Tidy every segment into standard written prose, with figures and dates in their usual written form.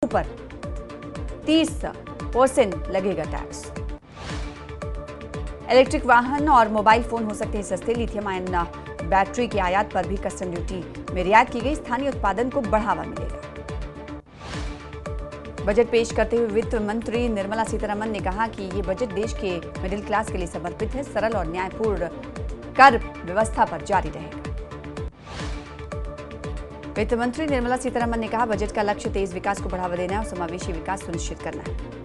पर 30% लगेगा tax. Electric वाहन और मोबाइल फोन हो सकते हैं सस्ते। लिथियम आयन बैटरी की आयात पर भी कस्टम ड्यूटी में रियायत की गई। स्थानीय उत्पादन को बढ़ावा मिलेगा। बजट पेश करते हुए वित्त मंत्री निर्मला सीतारमण ने कहा कि ये बजट देश के मिडिल क्लास के लिए समर्पित है। सरल और न्यायपूर्ण कर व्यवस्था पर जारी रहेगा। वित्त मंत्री निर्मला सीतारमण ने कहा, बजट का लक्ष्य तेज विकास को बढ़ावा देना है और समावेशी विकास सुनिश्चित करना है।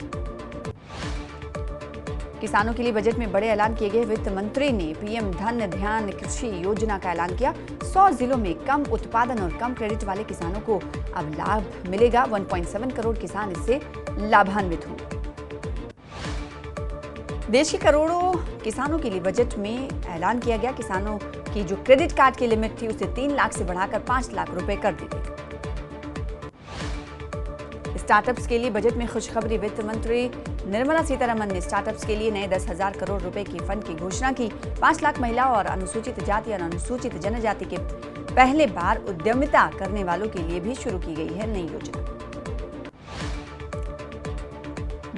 किसानों के लिए बजट में बड़े ऐलान किए गए। वित्त मंत्री ने पीएम धन ध्यान कृषि योजना का ऐलान किया। 100 जिलों में कम उत्पादन और कम क्रेडिट वाले किसानों को अब लाभ मिलेगा। 1.7 करोड़ किसान इससे लाभान्वित हुए। देश के करोड़ों किसानों के लिए बजट में ऐलान किया गया। किसानों की जो क्रेडिट कार्ड की लिमिट थी उसे 3 लाख से बढ़ाकर 5 लाख रुपए कर दी गई। स्टार्टअप्स के लिए बजट में खुशखबरी। वित्त मंत्री निर्मला सीतारमण ने स्टार्टअप्स के लिए नए 10,000 करोड़ रुपए की फंड की घोषणा की। 5 लाख महिला और अनुसूचित जाति और अनुसूचित जनजाति के पहले बार उद्यमिता करने वालों के लिए भी शुरू की गई है नई योजना।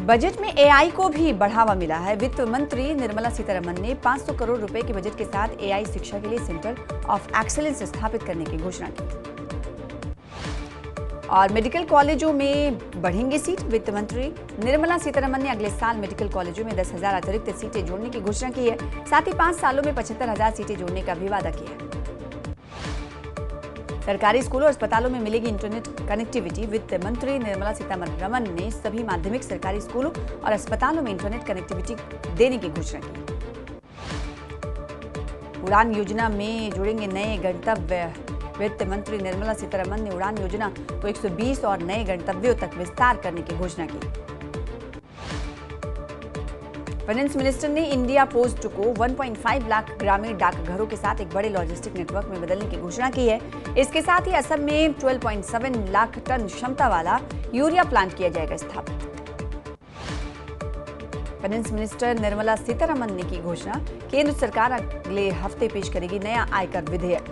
बजट में एआई को भी बढ़ावा मिला है। वित्त मंत्री निर्मला सीतारमण ने 500 करोड़ रुपए के बजट के साथ एआई शिक्षा के लिए सेंटर ऑफ एक्सीलेंस स्थापित करने की घोषणा की। और मेडिकल कॉलेजों में बढ़ेंगे सीट। वित्त मंत्री निर्मला सीतारमण ने अगले साल मेडिकल कॉलेजों में 10,000 अतिरिक्त सीटें जोड़ने की घोषणा की है। साथ ही 5 सालों में 75,000 सीटें जोड़ने का भी वादा किया है। सरकारी स्कूलों और अस्पतालों में मिलेगी इंटरनेट कनेक्टिविटी। वित्त मंत्री निर्मला सीतारमण ने सभी माध्यमिक सरकारी स्कूलों और अस्पतालों में इंटरनेट कनेक्टिविटी देने की घोषणा की। उड़ान योजना में जुड़ेंगे नए गंतव्य। वित्त मंत्री निर्मला सीतारमण ने उड़ान योजना को 120 और नए गंतव्यों तक विस्तार करने की घोषणा की। फाइनेंस मिनिस्टर ने इंडिया पोस्ट को 1.5 लाख ग्रामीण डाकघरों के साथ एक बड़े लॉजिस्टिक नेटवर्क में बदलने की घोषणा की है। इसके साथ ही असम में 12.7 लाख टन क्षमता वाला यूरिया प्लांट किया जाएगा स्थापित। फाइनेंस मिनिस्टर निर्मला सीतारमण ने की घोषणा। केंद्र सरकार अगले हफ्ते पेश करेगी नया आयकर विधेयक।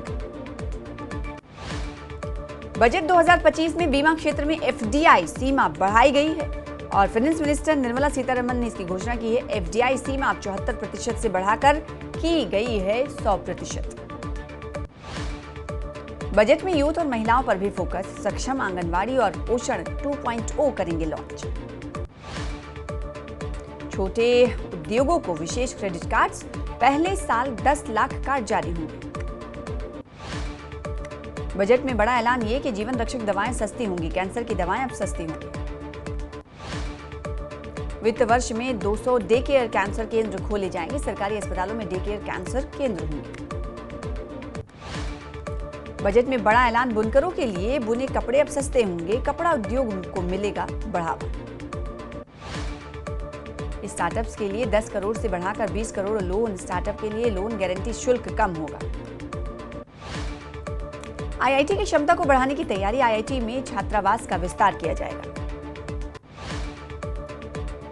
बजट 2025 में बीमा क्षेत्र में एफडीआई सीमा बढ़ाई गई है और फाइनेंस मिनिस्टर निर्मला सीतारमण ने इसकी घोषणा की है। एफडीआई सीमा अब 74% से बढ़ाकर की गई है 100%। बजट में यूथ और महिलाओं पर भी फोकस। सक्षम आंगनवाड़ी और पोषण 2.0 करेंगे लॉन्च। छोटे उद्योगों को विशेष क्रेडिट कार्ड्स। पहले साल 10 लाख कार्ड जारी होंगे। बजट में बड़ा ऐलान ये कि जीवन रक्षक दवाएं सस्ती होंगी। कैंसर की दवाएं अब सस्ती होंगी। वित्त वर्ष में 200 डे केयर कैंसर केंद्र खोले जाएंगे। सरकारी अस्पतालों में डे केयर कैंसर केंद्र होंगे। बजट में बड़ा ऐलान। बुनकरों के लिए बुने कपड़े अब सस्ते होंगे। कपड़ा उद्योग को मिलेगा बढ़ावा। स्टार्टअप्स के लिए 10 करोड़ से बढ़ाकर 20 करोड़ लोन। स्टार्टअप के लिए लोन गारंटी शुल्क कम होगा। आईआईटी की क्षमता को बढ़ाने की तैयारी। आईआईटी में छात्रावास का विस्तार किया जाएगा।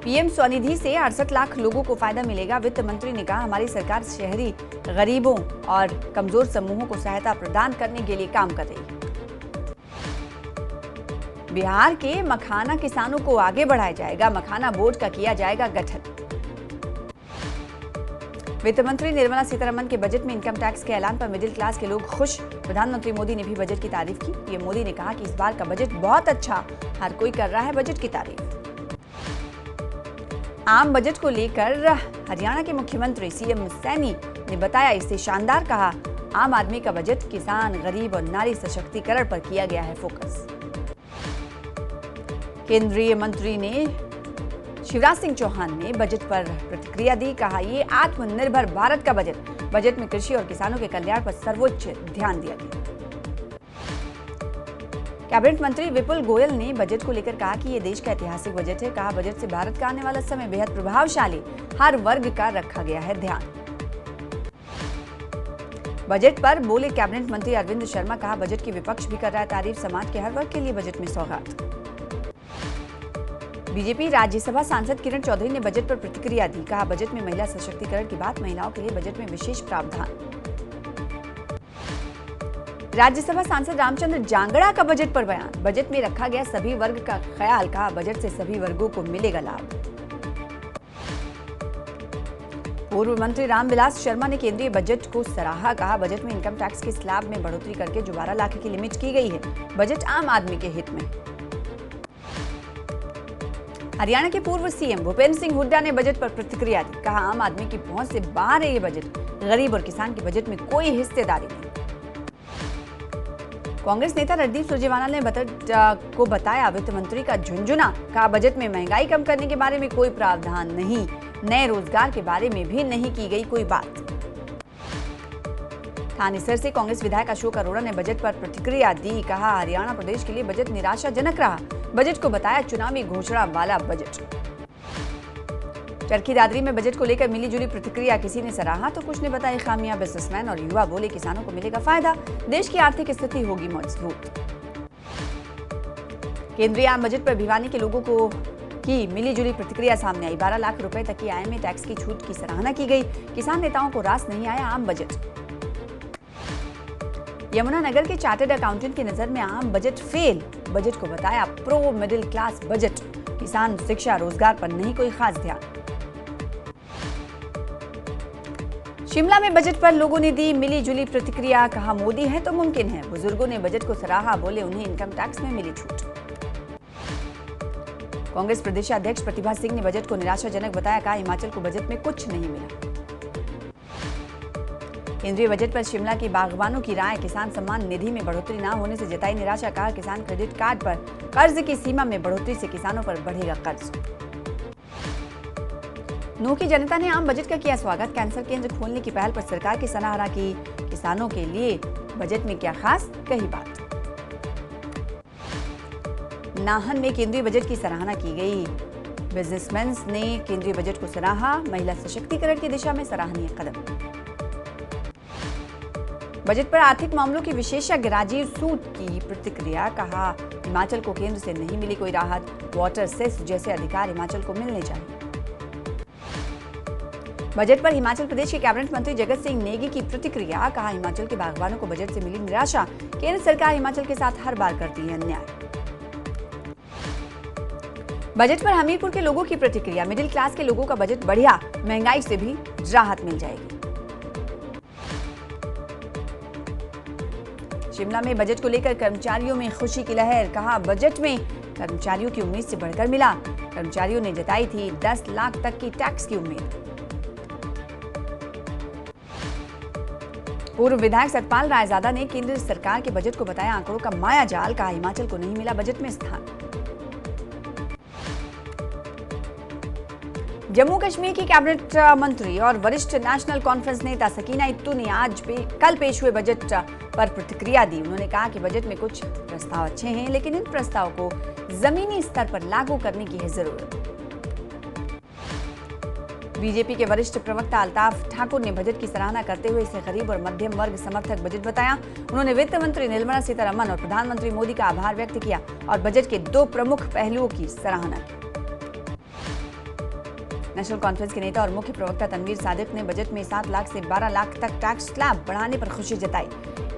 पीएम स्वनिधि से 68 लाख लोगों को फायदा मिलेगा। वित्त मंत्री ने कहा, हमारी सरकार शहरी गरीबों और कमजोर समूहों को सहायता प्रदान करने के लिए काम कर रही है। बिहार के मखाना किसानों को आगे बढ़ाया जाएगा। मखाना बोर्ड का किया जाएगा गठन। वित्त मंत्री निर्मला सीतारमण के बजट में इनकम टैक्स के ऐलान पर मिडिल क्लास के लोग खुश। प्रधानमंत्री मोदी ने भी बजट की तारीफ की। पीएम मोदी ने कहा कि इस बार का बजट बहुत अच्छा। हर कोई कर रहा है बजट की तारीफ। आम बजट को लेकर हरियाणा के मुख्यमंत्री सीएम सैनी ने बताया, इसे शानदार कहा। आम आदमी का बजट किसान, गरीब और नारी सशक्तिकरण पर किया गया है फोकस। केंद्रीय मंत्री ने शिवराज सिंह चौहान ने बजट पर प्रतिक्रिया दी। कहा, ये आत्मनिर्भर भारत का बजट में कृषि और किसानों के कल्याण पर सर्वोच्च ध्यान दिया गया। कैबिनेट मंत्री विपुल गोयल ने बजट को लेकर कहा कि ये देश का ऐतिहासिक बजट है। कहा, बजट से भारत का आने वाला समय बेहद प्रभावशाली। हर वर्ग का रखा गया है ध्यान। बजट पर बोले कैबिनेट मंत्री अरविंद शर्मा। कहा, बजट की विपक्ष भी कर रहा है तारीफ। समाज के हर वर्ग के लिए बजट में सौगात। बीजेपी राज्यसभा सांसद किरण चौधरी ने बजट पर प्रतिक्रिया दी। कहा, बजट में महिला सशक्तिकरण की बात। महिलाओं के लिए बजट में विशेष प्रावधान। राज्यसभा सांसद रामचंद्र जांगड़ा का बजट पर बयान। बजट में रखा गया सभी वर्ग का ख्याल, कहा बजट से सभी वर्गों को मिलेगा लाभ। पूर्व मंत्री रामविलास शर्मा ने केंद्रीय बजट को सराहा, कहा बजट में इनकम टैक्स के स्लैब में बढ़ोतरी करके जो 12 लाख की लिमिट की गई है, बजट आम आदमी के हित में। हरियाणा के पूर्व सीएम भूपेंद्र सिंह हुड्डा ने बजट पर प्रतिक्रिया दी, कहा आम आदमी की पहुंच से बाहर है ये बजट, गरीब और किसान के बजट में कोई हिस्सेदारी नहीं। कांग्रेस नेता रणदीप सुरजेवाला ने बजट को बताया वित्त मंत्री का झुंझुना, कहा बजट में महंगाई कम करने के बारे में कोई प्रावधान नहीं, नए रोजगार के बारे में भी नहीं की गई कोई बात। थानेसर से कांग्रेस विधायक अशोक अरोड़ा ने बजट पर प्रतिक्रिया दी, कहा हरियाणा प्रदेश के लिए बजट निराशाजनक रहा, बजट को बताया चुनावी घोषणा वाला बजट। चरखी दादरी में बजट को लेकर मिली जुली प्रतिक्रिया, किसी ने सराहा तो कुछ ने बताई खामियां। बिजनेसमैन और युवा बोले किसानों को मिलेगा फायदा, देश की आर्थिक स्थिति होगी मजबूत। केंद्रीय आम बजट पर भिवानी के लोगों को की मिली जुली प्रतिक्रिया सामने आई। 12 लाख रुपए तक की आय में टैक्स की छूट की सराहना की गई, किसान नेताओं को रास नहीं आया आम बजट। यमुनानगर के चार्टर्ड अकाउंटेंट की नजर में आम बजट फेल, बजट को बताया प्रो मिडिल क्लास बजट, किसान शिक्षा रोजगार पर नहीं कोई खास ध्यान। शिमला में बजट पर लोगों ने दी मिली जुली प्रतिक्रिया, कहा मोदी है तो मुमकिन है, बुजुर्गों ने बजट को सराहा, बोले उन्हें इनकम टैक्स में मिली छूट। कांग्रेस प्रदेशाध्यक्ष प्रतिभा सिंह ने बजट को निराशाजनक बताया, कहा हिमाचल को बजट में कुछ नहीं मिला। केंद्रीय बजट पर शिमला की बागवानों की राय, किसान सम्मान निधि में बढ़ोतरी न होने से जताई निराशा, कहा किसान क्रेडिट कार्ड पर कर्ज की सीमा में बढ़ोतरी से किसानों पर बढ़ेगा कर्ज। नूह की जनता ने आम बजट का किया स्वागत, कैंसर केंद्र खोलने की पहल पर सरकार की सराहना की, किसानों के लिए बजट में क्या खास, कही बात। नाहन में केंद्रीय बजट की सराहना की गई, बिजनेसमैन ने केंद्रीय बजट को सराहा, महिला सशक्तिकरण की दिशा में सराहनीय कदम। बजट पर आर्थिक मामलों के विशेषज्ञ राजीव सूद की प्रतिक्रिया, कहा हिमाचल को केंद्र से नहीं मिली कोई राहत, वाटर सेस जैसे अधिकार हिमाचल को मिलने चाहिए। बजट पर हिमाचल प्रदेश के कैबिनेट मंत्री जगत सिंह नेगी की प्रतिक्रिया, कहा हिमाचल के बागवानों को बजट से मिली निराशा, केंद्र सरकार हिमाचल के साथ हर बार करती है अन्याय। बजट पर हमीरपुर के लोगों की प्रतिक्रिया, मिडिल क्लास के लोगों का बजट बढ़िया, महंगाई से भी राहत मिल जाएगी। शिमला में बजट को लेकर कर्मचारियों में खुशी की लहर, कहा बजट में कर्मचारियों की उम्मीद से बढ़कर मिला, कर्मचारियों ने जताई थी 10 लाख तक की टैक्स की उम्मीद। पूर्व विधायक सतपाल रायजादा ने केंद्र सरकार के बजट को बताया आंकड़ों का मायाजाल, कहा हिमाचल को नहीं मिला बजट में स्थान। जम्मू कश्मीर की कैबिनेट मंत्री और वरिष्ठ नेशनल कॉन्फ्रेंस नेता सकीना इत्तू ने कल पेश हुए बजट पर प्रतिक्रिया दी। उन्होंने कहा कि बजट में कुछ प्रस्ताव अच्छे हैं, लेकिन इन प्रस्तावों को जमीनी स्तर पर लागू करने की है जरूरत। बीजेपी के वरिष्ठ प्रवक्ता अल्ताफ ठाकुर ने बजट की सराहना करते हुए इसे गरीब और मध्यम वर्ग समर्थक बजट बताया। उन्होंने वित्त मंत्री निर्मला सीतारमण और प्रधानमंत्री मोदी का आभार व्यक्त किया और बजट के 2 प्रमुख पहलुओं की सराहना की। नेशनल कॉन्फ्रेंस के नेता और मुख्य प्रवक्ता तनवीर सादिक ने बजट में 7 लाख से 12 लाख तक टैक्स स्लैब बढ़ाने पर खुशी जताई।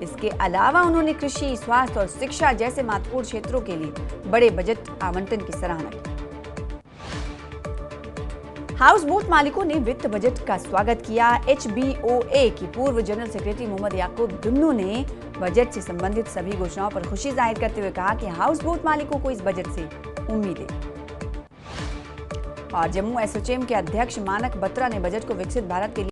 इसके अलावा उन्होंने कृषि, स्वास्थ्य और शिक्षा जैसे महत्वपूर्ण क्षेत्रों के लिए बड़े बजट आवंटन की सराहना की। हाउस बोट मालिकों ने वित्त बजट का स्वागत किया। HBOA की पूर्व जनरल सेक्रेटरी मोहम्मद याकूब दुन्नू ने बजट से संबंधित सभी घोषणाओं पर खुशी जाहिर करते हुए कहा कि हाउस बोट मालिकों को इस बजट से उम्मीदें। और जम्मू एसोचैम के अध्यक्ष मानक बत्रा ने बजट को विकसित भारत के लिए